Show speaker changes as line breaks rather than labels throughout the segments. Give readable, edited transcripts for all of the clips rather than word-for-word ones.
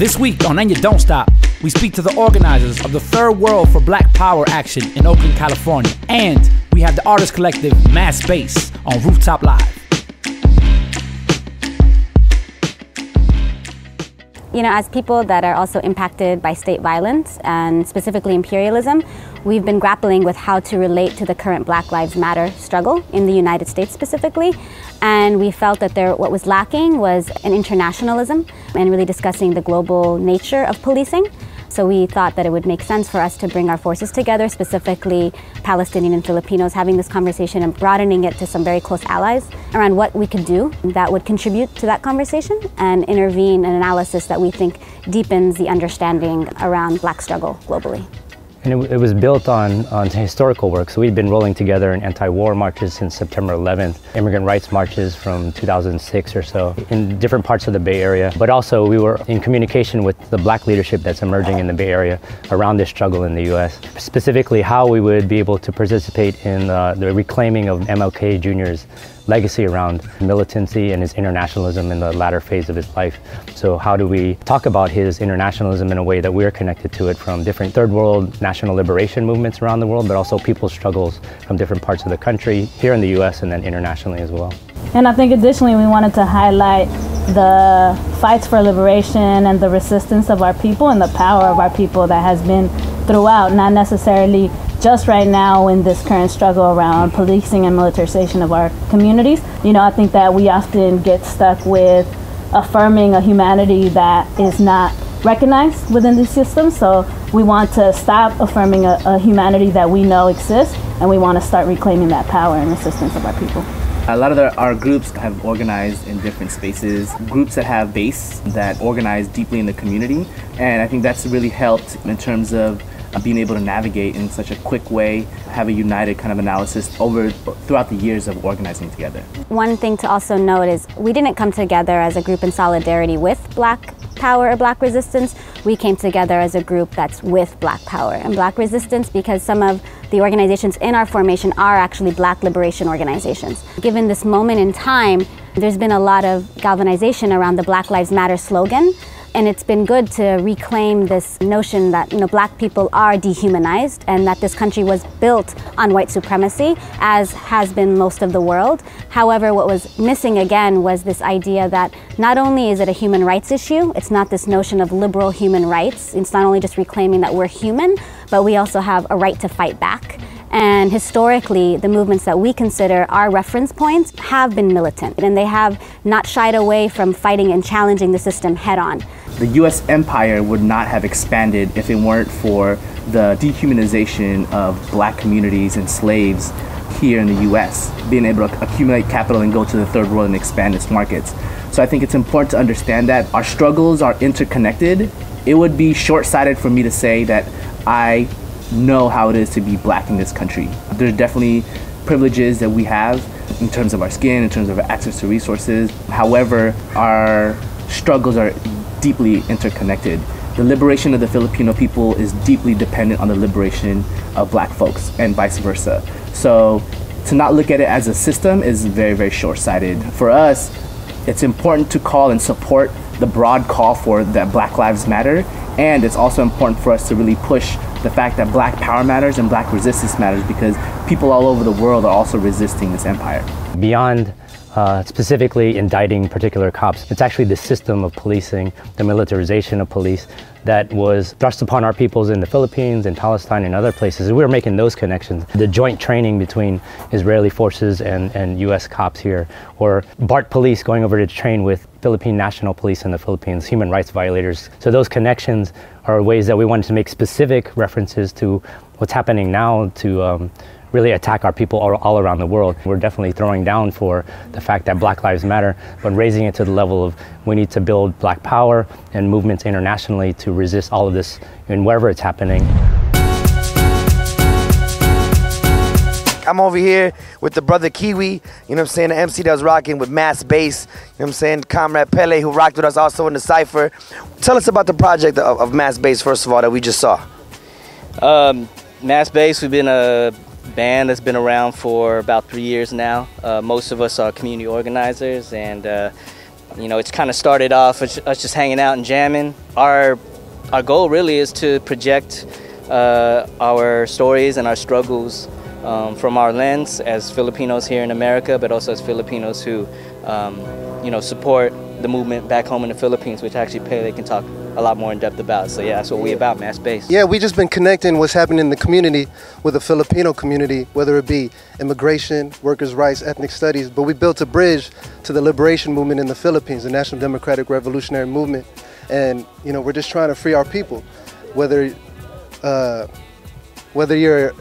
This week on And You Don't Stop, we speak to the organizers of the Third World for Black Power Action in Oakland, California. And we have the artist collective Mass Bass on Rooftop Live.
You know, as people that are also impacted by state violence and specifically imperialism, we've been grappling with how to relate to the current Black Lives Matter struggle in the United States specifically. And we felt that what was lacking was an internationalism and really discussing the global nature of policing. So we thought that it would make sense for us to bring our forces together, specifically Palestinian and Filipinos, having this conversation and broadening it to some very close allies around what we could do that would contribute to that conversation and intervene an analysis that we think deepens the understanding around Black struggle globally.
And it was built on historical work. So we'd been rolling together in anti-war marches since September 11th, immigrant rights marches from 2006 or so in different parts of the Bay Area. But also we were in communication with the Black leadership that's emerging in the Bay Area around this struggle in the US. Specifically how we would be able to participate in the reclaiming of MLK Jr.'s legacy around militancy and his internationalism in the latter phase of his life. So how do we talk about his internationalism in a way that we're connected to it from different third world national liberation movements around the world, but also people's struggles from different parts of the country, here in the US and then internationally as well.
And I think additionally we wanted to highlight the fights for liberation and the resistance of our people and the power of our people that has been throughout, not necessarily just right now in this current struggle around policing and militarization of our communities. You know, I think that we often get stuck with affirming a humanity that is not recognized within these systems. So we want to stop affirming a humanity that we know exists, and we want to start reclaiming that power and resistance of our people.
A lot of our groups have organized in different spaces, groups that have base, that organize deeply in the community. And I think that's really helped in terms of being able to navigate in such a quick way, have a united kind of analysis throughout the years of organizing together.
One thing to also note is we didn't come together as a group in solidarity with Black power or Black resistance. We came together as a group that's with Black power and Black resistance because some of the organizations in our formation are actually Black liberation organizations. Given this moment in time, there's been a lot of galvanization around the Black Lives Matter slogan. And it's been good to reclaim this notion that, you know, Black people are dehumanized and that this country was built on white supremacy, as has been most of the world. However, what was missing again was this idea that not only is it a human rights issue, it's not this notion of liberal human rights. It's not only just reclaiming that we're human, but we also have a right to fight back. And historically, the movements that we consider our reference points have been militant, and they have not shied away from fighting and challenging the system head on.
The US empire would not have expanded if it weren't for the dehumanization of Black communities and slaves here in the US, being able to accumulate capital and go to the third world and expand its markets. So I think it's important to understand that our struggles are interconnected. It would be short-sighted for me to say that I know how it is to be Black in this country. There's definitely privileges that we have in terms of our skin, in terms of access to resources. However, our struggles are deeply interconnected. The liberation of the Filipino people is deeply dependent on the liberation of Black folks and vice versa. So to not look at it as a system is very, very short-sighted. For us, it's important to call and support the broad call for that Black Lives Matter, and it's also important for us to really push the fact that Black power matters and Black resistance matters because people all over the world are also resisting this empire.
Beyond specifically indicting particular cops, it's actually the system of policing, the militarization of police that was thrust upon our peoples in the Philippines and Palestine and other places. We were making those connections. The joint training between Israeli forces and US cops here, or BART police going over to train with Philippine National Police in the Philippines, human rights violators. So those connections are ways that we wanted to make specific references to what's happening now to really attack our people all around the world. We're definitely throwing down for the fact that Black Lives Matter, but raising it to the level of we need to build Black power and movements internationally to resist all of this and wherever it's happening.
I'm over here with the brother Kiwi, you know what I'm saying, the MC that was rocking with Mass Bass, you know what I'm saying, Comrade Pele, who rocked with us also in the Cypher. Tell us about the project of Mass Bass, first of all, that we just saw.
Mass Bass, we've been a band that's been around for about 3 years now. Most of us are community organizers, and You know, it's kind of started off as us just hanging out and jamming. Our goal really is to project our stories and our struggles from our lens as Filipinos here in America, but also as Filipinos who, you know, support the movement back home in the Philippines, which actually Pele can talk a lot more in depth about. So yeah, that's what we about, Mass Base.
Yeah, we just been connecting what's happening in the community with the Filipino community, whether it be immigration, workers' rights, ethnic studies, but we built a bridge to the liberation movement in the Philippines, the National Democratic Revolutionary Movement. And, you know, we're just trying to free our people, whether you're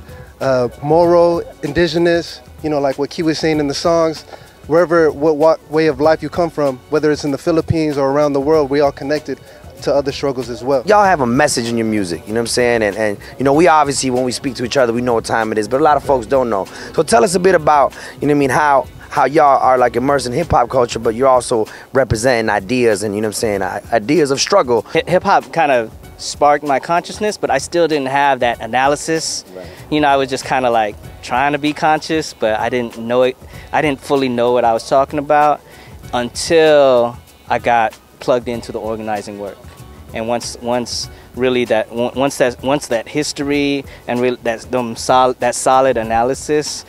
Moro, indigenous, you know, like what Key was saying in the songs, wherever, what way of life you come from, whether it's in the Philippines or around the world, we all connected to other struggles as well.
Y'all have a message in your music, you know what I'm saying? And you know, we obviously, when we speak to each other, we know what time it is, but a lot of folks don't know. So tell us a bit about, you know what I mean, how y'all are like immersed in hip-hop culture, but you're also representing ideas and, you know what I'm saying, ideas of struggle.
Hip-hop kind of sparked my consciousness, but I still didn't have that analysis. Right. You know, I was just kind of like trying to be conscious, but I didn't know it. I didn't fully know what I was talking about until I got plugged into the organizing work. And once that history and really that solid analysis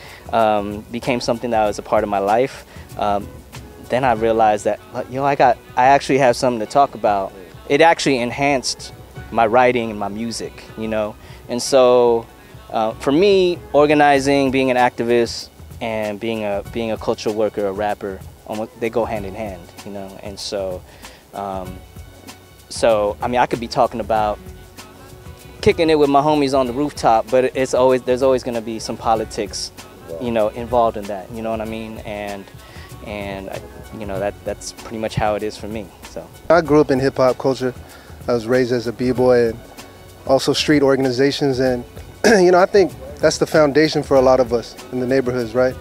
became something that was a part of my life, then I realized that, you know, I actually have something to talk about. It actually enhanced my writing and my music, you know. And so for me, organizing, being an activist, and being a cultural worker, a rapper, almost, they go hand in hand, you know. And so I mean, I could be talking about kicking it with my homies on the rooftop, but there's always going to be some politics, you know, involved in that. You know what I mean? And you know, that's pretty much how it is for me. So
I grew up in hip hop culture. I was raised as a b-boy and also street organizations, and you know, I think that's the foundation for a lot of us in the neighborhoods, right?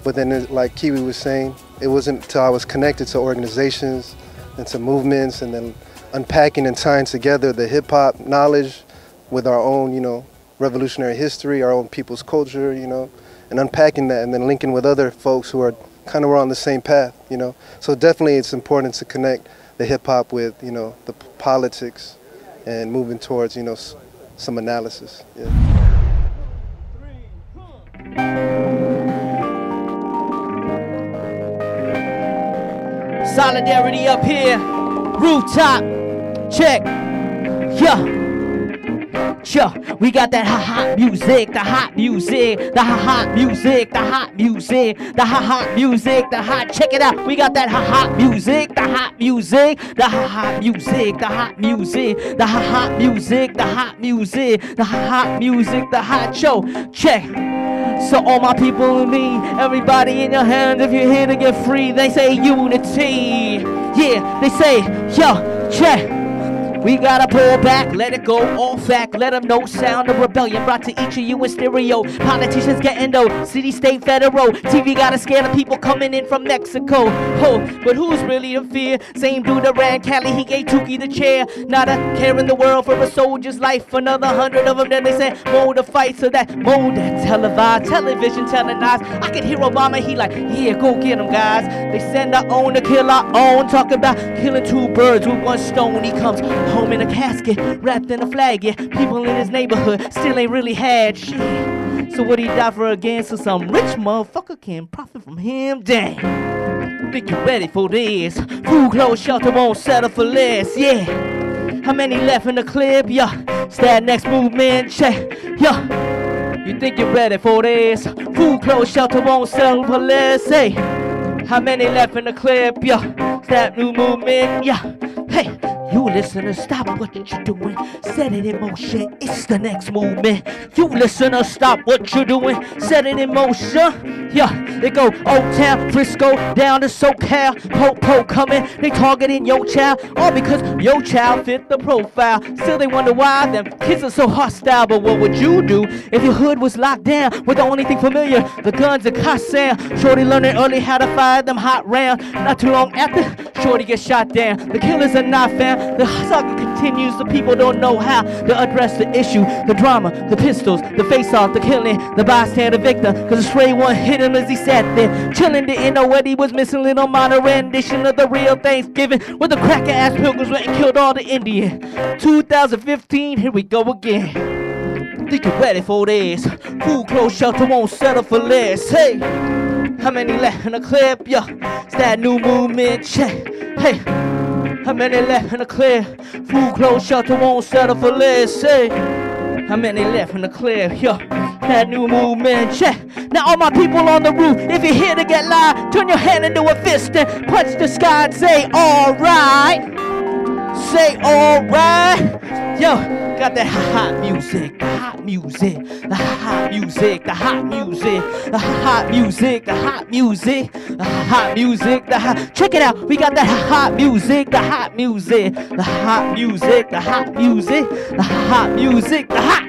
But then, like Kiwi was saying, it wasn't until I was connected to organizations and to movements, and then unpacking and tying together the hip-hop knowledge with our own, you know, revolutionary history, our own people's culture, you know, and unpacking that and then linking with other folks who are kind of on the same path, you know. So definitely it's important to connect the hip-hop with, you know, the politics and moving towards, you know, some analysis. Yeah.
Solidarity up here, rooftop, check, yeah. We got that hot music, the hot music, the hot music, the hot music, the hot music, the hot. Check it out. We got that hot music, the hot music, the hot music, the hot music, the hot music, the hot music, the hot music, the hot show. Check. So all my people and me, everybody in your hand, if you're here to get free, they say unity. Yeah, they say, yo, check. We gotta pull back, let it go, all fact, let them know sound of rebellion brought to each of you in stereo. Politicians getting though, city, state, federal. TV gotta scare the people coming in from Mexico. Oh, but who's really in fear? Same dude that ran Cali, he gave Tukey the chair. Not a care in the world for a soldier's life. Another 100 of them, then they said, mold the fight, so that mold that televised, television televised. I could hear Obama, he like, yeah, go get them guys. They send our own to kill our own. Talk about killing two birds with one stone. He comes home in a casket, wrapped in a flag, yeah. People in his neighborhood still ain't really had shit. So what he die for again? So some rich motherfucker can profit from him? Damn. Think you ready for this? Food, clothes, shelter won't settle for less, yeah. How many left in the clip? Yeah. It's that next movement, check, yeah. You think you're ready for this? Food, clothes, shelter won't settle for less, hey. How many left in the clip? Yeah. It's that new movement, yeah. Hey. You listener, stop what you're doing. Set it in motion, it's the next movement. You listener, stop what you're doing. Set it in motion. Yeah, they go Oaktown, Frisco, down to SoCal. Po coming, they targeting your child. All because your child fit the profile. Still they wonder why them kids are so hostile. But what would you do if your hood was locked down with the only thing familiar, the guns and cost sound? Shorty learning early how to fire them hot rounds. Not too long after, Shorty gets shot down. The killers are not found. The saga continues, the people don't know how to address the issue, the drama, the pistols, the face-off, the killing, the bystander victim, cause the stray one hit hit him as he sat there, chilling, didn't know what he was missing. Little minor rendition of the real Thanksgiving, with the cracker ass pilgrims went and killed all the Indians. 2015, here we go again. Think you're ready for this? Food, clothes, shelter won't settle for less. Hey, how many left in the clip? Yeah, it's that new movement. Check. Hey, how many left in the clear? Food, clothes, shelter won't settle for less. Hey, how many left in the clear? Yeah, that new movement. Check. Now all my people on the roof, if you're here to get live, turn your hand into a fist and punch the sky and say alright. Say alright. Yo, got that hot music, the hot music, the hot music, the hot music, the hot music, the hot music, the hot music, the hot. Check it out, we got that hot music, the hot music, the hot music, the hot music, the hot music, the hot.